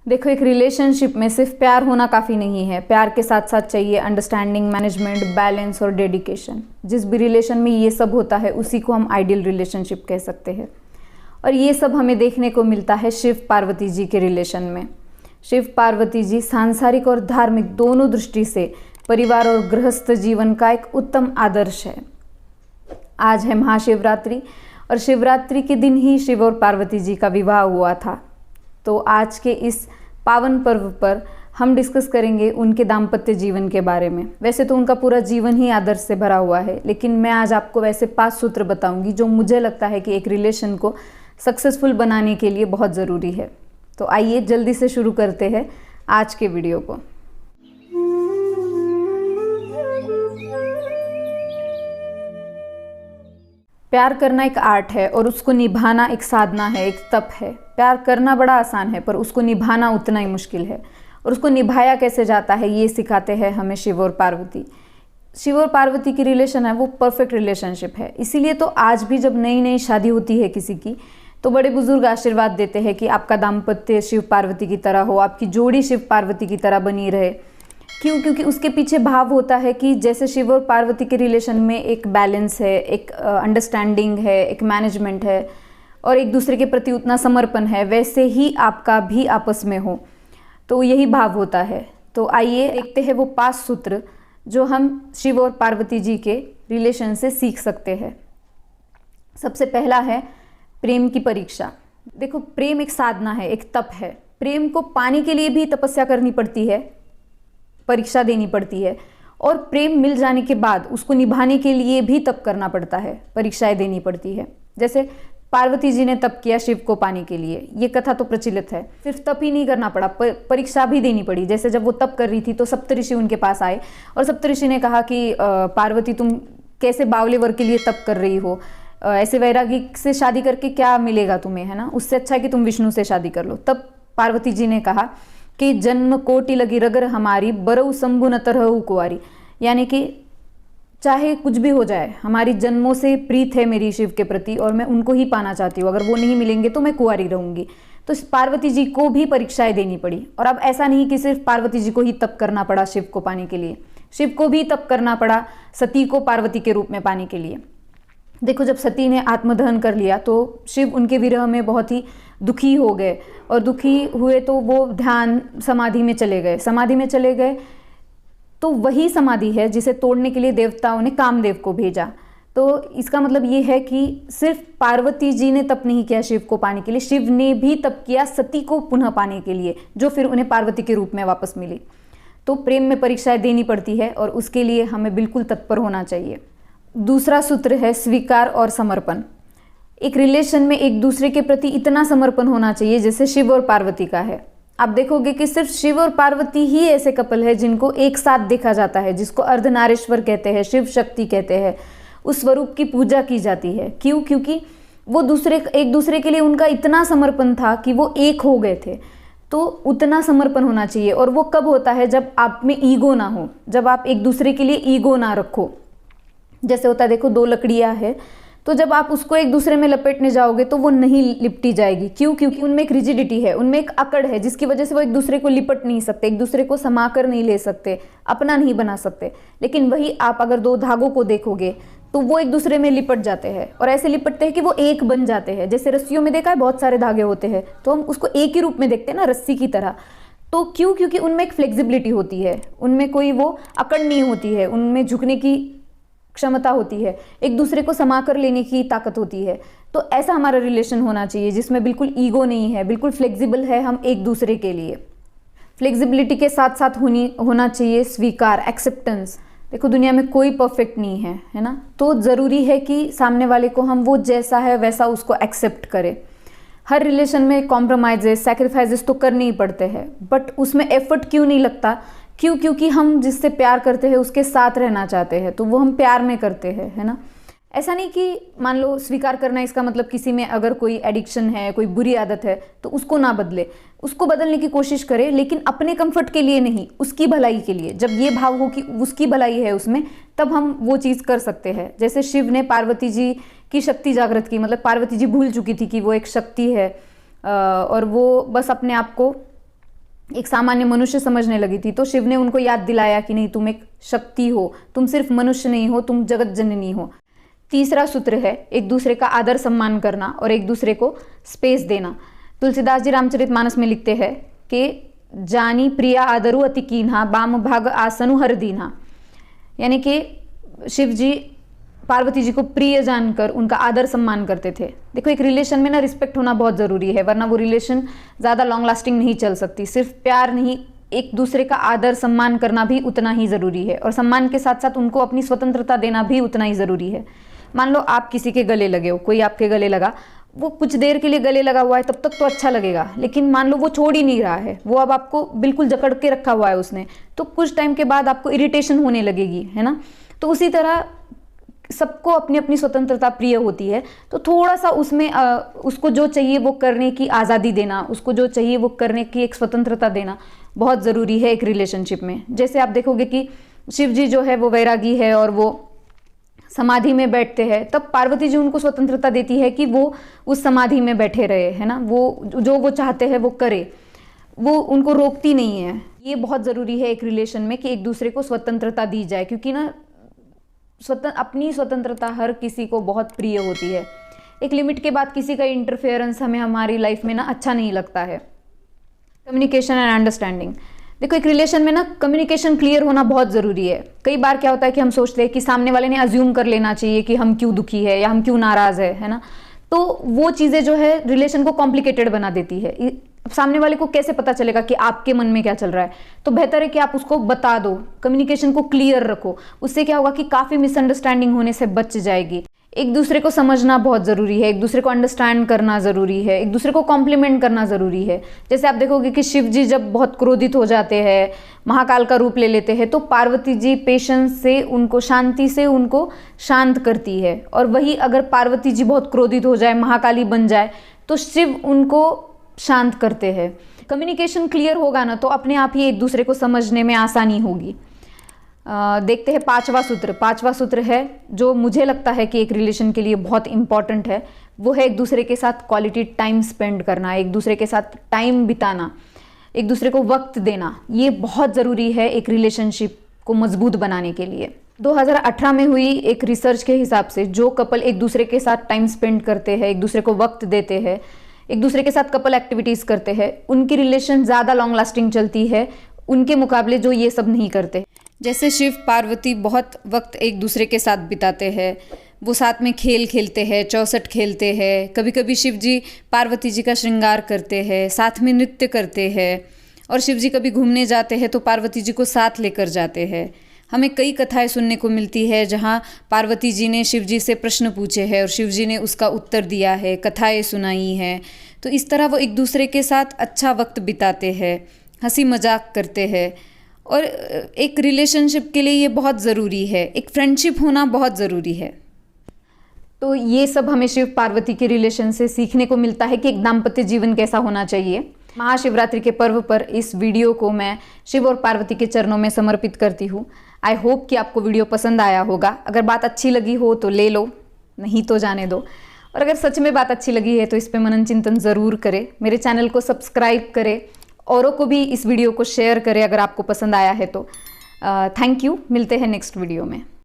देखो, एक रिलेशनशिप में सिर्फ प्यार होना काफ़ी नहीं है। प्यार के साथ साथ चाहिए अंडरस्टैंडिंग, मैनेजमेंट, बैलेंस और डेडिकेशन। जिस भी रिलेशन में ये सब होता है उसी को हम आइडियल रिलेशनशिप कह सकते हैं। और ये सब हमें देखने को मिलता है शिव पार्वती जी के रिलेशन में। शिव पार्वती जी सांसारिक और धार्मिक दोनों दृष्टि से परिवार और गृहस्थ जीवन का एक उत्तम आदर्श है। आज है महाशिवरात्रि और शिवरात्रि के दिन ही शिव और पार्वती जी का विवाह हुआ था। तो आज के इस पावन पर्व पर हम डिस्कस करेंगे उनके दाम्पत्य जीवन के बारे में। वैसे तो उनका पूरा जीवन ही आदर्श से भरा हुआ है, लेकिन मैं आज आपको वैसे 5 सूत्र बताऊंगी जो मुझे लगता है कि एक रिलेशन को सक्सेसफुल बनाने के लिए बहुत ज़रूरी है। तो आइए जल्दी से शुरू करते हैं आज के वीडियो को। प्यार करना एक आर्ट है और उसको निभाना एक साधना है, एक तप है। प्यार करना बड़ा आसान है पर उसको निभाना उतना ही मुश्किल है। और उसको निभाया कैसे जाता है ये सिखाते हैं हमें शिव और पार्वती। शिव और पार्वती की रिलेशन है वो परफेक्ट रिलेशनशिप है। इसीलिए तो आज भी जब नई नई शादी होती है किसी की, तो बड़े बुजुर्ग आशीर्वाद देते हैं कि आपका दाम्पत्य शिव पार्वती की तरह हो, आपकी जोड़ी शिव पार्वती की तरह बनी रहे। क्यों? क्योंकि उसके पीछे भाव होता है कि जैसे शिव और पार्वती के रिलेशन में एक बैलेंस है, एक अंडरस्टैंडिंग है, एक मैनेजमेंट है और एक दूसरे के प्रति उतना समर्पण है, वैसे ही आपका भी आपस में हो। तो यही भाव होता है। तो आइए देखते हैं वो 5 सूत्र जो हम शिव और पार्वती जी के रिलेशन से सीख सकते हैं। सबसे पहला है प्रेम की परीक्षा। देखो, प्रेम एक साधना है, एक तप है। प्रेम को पाने के लिए भी तपस्या करनी पड़ती है, परीक्षा देनी पड़ती है। और प्रेम मिल जाने के बाद उसको निभाने के लिए भी तप करना पड़ता है, परीक्षाएं देनी पड़ती है। जैसे पार्वती जी ने तप किया शिव को पाने के लिए, ये कथा तो प्रचलित है। सिर्फ तप ही नहीं करना पड़ा, परीक्षा भी देनी पड़ी। जैसे जब वो तप कर रही थी तो सप्तऋषि उनके पास आए और सप्तऋषि ने कहा कि पार्वती तुम कैसे बावले वर के लिए तप कर रही हो, ऐसे वैरागी से शादी करके क्या मिलेगा तुम्हें, है ना, उससे अच्छा है कि तुम विष्णु से शादी कर लो। तब पार्वती जी ने कहा कि जन्म कोटि लगी रगर हमारी, बरऊ शंभु न तरहु कुंवारी। यानी कि चाहे कुछ भी हो जाए, हमारी जन्मों से प्रीत है मेरी शिव के प्रति और मैं उनको ही पाना चाहती हूँ। अगर वो नहीं मिलेंगे तो मैं कुंवारी रहूंगी। तो पार्वती जी को भी परीक्षाएं देनी पड़ी। और अब ऐसा नहीं कि सिर्फ पार्वती जी को ही तप करना पड़ा शिव को पाने के लिए, शिव को भी तप करना पड़ा सती को पार्वती के रूप में पाने के लिए। देखो, जब सती ने आत्मदहन कर लिया तो शिव उनके विरह में बहुत ही दुखी हो गए और दुखी हुए तो वो ध्यान समाधि में चले गए। समाधि में चले गए तो वही समाधि है जिसे तोड़ने के लिए देवताओं ने कामदेव को भेजा। तो इसका मतलब ये है कि सिर्फ पार्वती जी ने तप नहीं किया शिव को पाने के लिए, शिव ने भी तप किया सती को पुनः पाने के लिए, जो फिर उन्हें पार्वती के रूप में वापस मिली। तो प्रेम में परीक्षाएं देनी पड़ती है और उसके लिए हमें बिल्कुल तत्पर होना चाहिए। दूसरा सूत्र है स्वीकार और समर्पण। एक रिलेशन में एक दूसरे के प्रति इतना समर्पण होना चाहिए जैसे शिव और पार्वती का है। आप देखोगे कि सिर्फ शिव और पार्वती ही ऐसे कपल है जिनको एक साथ देखा जाता है, जिसको अर्धनारीश्वर कहते हैं, शिव शक्ति कहते हैं। उस स्वरूप की पूजा की जाती है। क्यों? क्योंकि वो एक दूसरे के लिए उनका इतना समर्पण था कि वो एक हो गए थे। तो उतना समर्पण होना चाहिए। और वो कब होता है? जब आप में ईगो ना हो, जब आप एक दूसरे के लिए ईगो ना रखो। जैसे होता है, देखो 2 लकड़ियां है, तो जब आप उसको एक दूसरे में लपेटने जाओगे तो वो नहीं लिपटी जाएगी। क्यों? क्योंकि उनमें एक रिजिडिटी है, उनमें एक अकड़ है जिसकी वजह से वो एक दूसरे को लिपट नहीं सकते, एक दूसरे को समा कर नहीं ले सकते, अपना नहीं बना सकते। लेकिन वही आप अगर 2 धागों को देखोगे तो वो एक दूसरे में लिपट जाते हैं और ऐसे लिपटते हैं कि वो एक बन जाते हैं। जैसे रस्सियों में देखा है बहुत सारे धागे होते हैं, तो हम उसको एक ही रूप में देखते हैं ना, रस्सी की तरह। तो क्यों? क्योंकि उनमें एक फ्लेक्सिबिलिटी होती है, उनमें कोई वो अकड़ नहीं होती है, उनमें झुकने की क्षमता होती है, एक दूसरे को समा कर लेने की ताकत होती है। तो ऐसा हमारा रिलेशन होना चाहिए जिसमें बिल्कुल ईगो नहीं है, बिल्कुल फ्लेक्सिबल है हम एक दूसरे के लिए। फ्लेक्सिबिलिटी के साथ साथ होना चाहिए स्वीकार, एक्सेप्टेंस। देखो, दुनिया में कोई परफेक्ट नहीं है ना, तो ज़रूरी है कि सामने वाले को हम वो जैसा है वैसा उसको एक्सेप्ट करें। हर रिलेशन में कॉम्प्रोमाइजेस, सैक्रिफाइसेस तो करने ही पड़ते हैं, बट उसमें एफर्ट क्यों नहीं लगता? क्यों? क्योंकि हम जिससे प्यार करते हैं उसके साथ रहना चाहते हैं, तो वो हम प्यार में करते हैं, है ना। ऐसा नहीं कि मान लो स्वीकार करना इसका मतलब किसी में अगर कोई एडिक्शन है, कोई बुरी आदत है तो उसको ना बदले, उसको बदलने की कोशिश करे, लेकिन अपने कंफर्ट के लिए नहीं, उसकी भलाई के लिए। जब ये भाव हो कि उसकी भलाई है उसमें, तब हम वो चीज़ कर सकते हैं। जैसे शिव ने पार्वती जी की शक्ति जागृत की, मतलब पार्वती जी भूल चुकी थी कि वो एक शक्ति है और वो बस अपने आप को एक सामान्य मनुष्य समझने लगी थी। तो शिव ने उनको याद दिलाया कि नहीं, तुम एक शक्ति हो, तुम सिर्फ मनुष्य नहीं हो, तुम जगत जननी हो। तीसरा सूत्र है एक दूसरे का आदर सम्मान करना और एक दूसरे को स्पेस देना। तुलसीदास जी रामचरितमानस में लिखते हैं कि जानी प्रिया आदरु अति कीन्हा, बाम भाग आसनु हर दीन्हा। यानी कि शिव जी पार्वती जी को प्रिय जानकर उनका आदर सम्मान करते थे। देखो, एक रिलेशन में ना रिस्पेक्ट होना बहुत ज़रूरी है, वरना वो रिलेशन ज़्यादा लॉन्ग लास्टिंग नहीं चल सकती। सिर्फ प्यार नहीं, एक दूसरे का आदर सम्मान करना भी उतना ही ज़रूरी है, और सम्मान के साथ साथ उनको अपनी स्वतंत्रता देना भी उतना ही ज़रूरी है। मान लो आप किसी के गले लगे हो, कोई आपके गले लगा, वो कुछ देर के लिए गले लगा हुआ है, तब तक तो अच्छा लगेगा, लेकिन मान लो वो छोड़ ही नहीं रहा है, वो अब आपको बिल्कुल जकड़ के रखा हुआ है उसने, तो कुछ टाइम के बाद आपको इरिटेशन होने लगेगी, है ना। तो उसी तरह सबको अपनी अपनी स्वतंत्रता प्रिय होती है, तो थोड़ा सा उसमें उसको जो चाहिए वो करने की आज़ादी देना, उसको जो चाहिए वो करने की एक स्वतंत्रता देना बहुत ज़रूरी है एक रिलेशनशिप में। जैसे आप देखोगे कि शिव जी जो है वो वैरागी है और वो समाधि में बैठते हैं, तब पार्वती जी उनको स्वतंत्रता देती है कि वो उस समाधि में बैठे रहे, है ना, वो जो वो चाहते हैं वो करे, वो उनको रोकती नहीं है। ये बहुत ज़रूरी है एक रिलेशन में कि एक दूसरे को स्वतंत्रता दी जाए, क्योंकि ना अपनी स्वतंत्रता हर किसी को बहुत प्रिय होती है। एक लिमिट के बाद किसी का इंटरफेरेंस हमें हमारी लाइफ में ना अच्छा नहीं लगता है। Communication and understanding. देखो, एक रिलेशन में ना कम्युनिकेशन क्लियर होना बहुत ज़रूरी है। कई बार क्या होता है कि हम सोचते हैं कि सामने वाले ने अज्यूम कर लेना चाहिए कि हम क्यों दुखी है या हम क्यों नाराज़ है ना, तो वो चीज़ें जो है रिलेशन को कॉम्प्लिकेटेड बना देती है। सामने वाले को कैसे पता चलेगा कि आपके मन में क्या चल रहा है, तो बेहतर है कि आप उसको बता दो, कम्युनिकेशन को क्लियर रखो। उससे क्या होगा कि काफ़ी मिसअंडरस्टैंडिंग होने से बच जाएगी। एक दूसरे को समझना बहुत ज़रूरी है, एक दूसरे को अंडरस्टैंड करना ज़रूरी है, एक दूसरे को कॉम्प्लीमेंट करना ज़रूरी है। जैसे आप देखोगे कि शिव जी जब बहुत क्रोधित हो जाते हैं, महाकाल का रूप ले लेते हैं, तो पार्वती जी पेशेंस से उनको, शांति से उनको शांत करती है। और वही अगर पार्वती जी बहुत क्रोधित हो जाए, महाकाली बन जाए, तो शिव उनको शांत करते हैं। कम्युनिकेशन क्लियर होगा ना, तो अपने आप ही एक दूसरे को समझने में आसानी होगी। देखते हैं पांचवा सूत्र। पांचवा सूत्र है जो मुझे लगता है कि एक रिलेशन के लिए बहुत इंपॉर्टेंट है, वो है एक दूसरे के साथ क्वालिटी टाइम स्पेंड करना, एक दूसरे के साथ टाइम बिताना, एक दूसरे को वक्त देना। ये बहुत ज़रूरी है एक रिलेशनशिप को मजबूत बनाने के लिए। 2018 में हुई एक रिसर्च के हिसाब से जो कपल एक दूसरे के साथ टाइम स्पेंड करते हैं, एक दूसरे को वक्त देते हैं, एक दूसरे के साथ कपल एक्टिविटीज़ करते हैं, उनकी रिलेशन ज़्यादा लॉन्ग लास्टिंग चलती है उनके मुकाबले जो ये सब नहीं करते। जैसे शिव पार्वती बहुत वक्त एक दूसरे के साथ बिताते हैं, वो साथ में खेल खेलते हैं, चौसठ खेलते हैं, कभी कभी शिव जी पार्वती जी का श्रृंगार करते हैं, साथ में नृत्य करते हैं, और शिव जी कभी घूमने जाते हैं तो पार्वती जी को साथ लेकर जाते हैं। हमें कई कथाएं सुनने को मिलती है जहाँ पार्वती जी ने शिव जी से प्रश्न पूछे हैं और शिव जी ने उसका उत्तर दिया है, कथाएं सुनाई हैं। तो इस तरह वो एक दूसरे के साथ अच्छा वक्त बिताते हैं, हंसी मजाक करते हैं, और एक रिलेशनशिप के लिए ये बहुत ज़रूरी है, एक फ्रेंडशिप होना बहुत ज़रूरी है। तो ये सब हमें शिव पार्वती के रिलेशन से सीखने को मिलता है कि एक दाम्पत्य जीवन कैसा होना चाहिए। महाशिवरात्रि के पर्व पर इस वीडियो को मैं शिव और पार्वती के चरणों में समर्पित करती हूँ। आई होप कि आपको वीडियो पसंद आया होगा। अगर बात अच्छी लगी हो तो ले लो, नहीं तो जाने दो। और अगर सच में बात अच्छी लगी है तो इस पे मनन चिंतन ज़रूर करें, मेरे चैनल को सब्सक्राइब करें, औरों को भी इस वीडियो को शेयर करें अगर आपको पसंद आया है तो। Thank you. मिलते हैं नेक्स्ट वीडियो में।